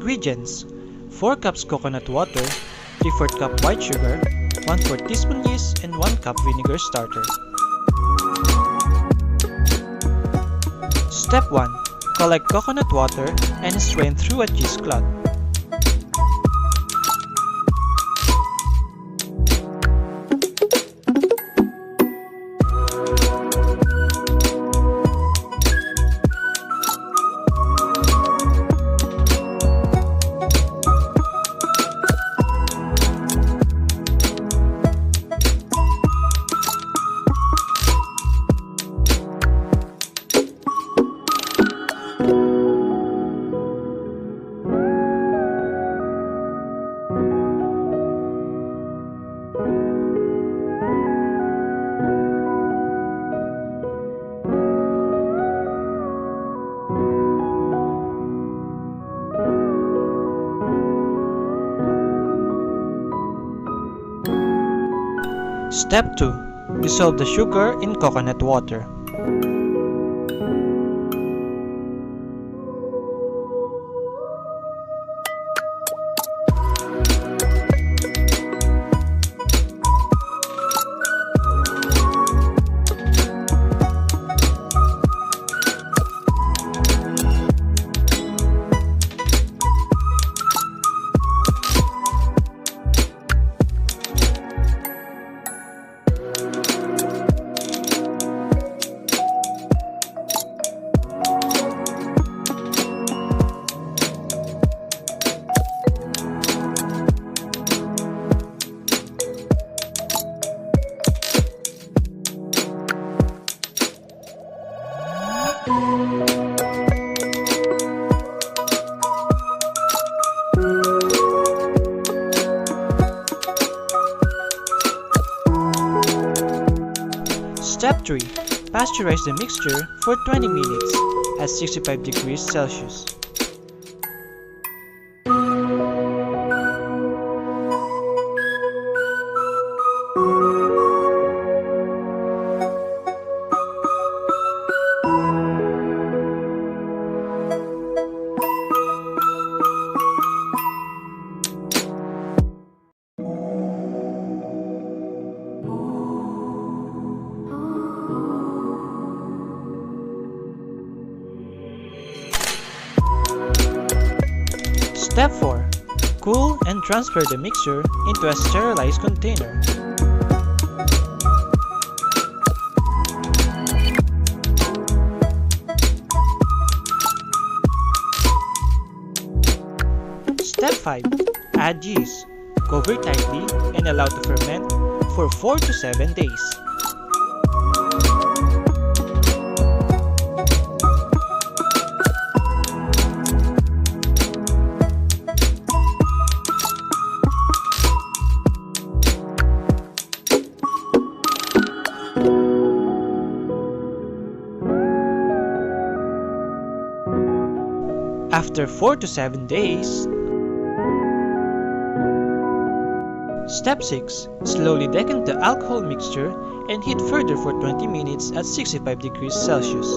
Ingredients: 4 cups coconut water, 3/4 cup white sugar, 1/4 teaspoon yeast, and 1 cup vinegar starter. Step 1. Collect coconut water and strain through a cheesecloth. Step 2. Dissolve the sugar in coconut water. Step 3. Pasteurize the mixture for 20 minutes at 65 degrees Celsius. Step 4. Cool and transfer the mixture into a sterilized container. Step 5. Add yeast. Cover tightly and allow to ferment for 4 to 7 days. After 4 to 7 days, Step 6. Slowly decant the alcohol mixture and heat further for 20 minutes at 65 degrees Celsius.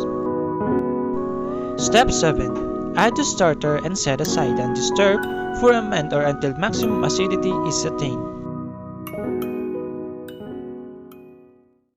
Step 7. Add the starter and set aside undisturbed for a month or until maximum acidity is attained.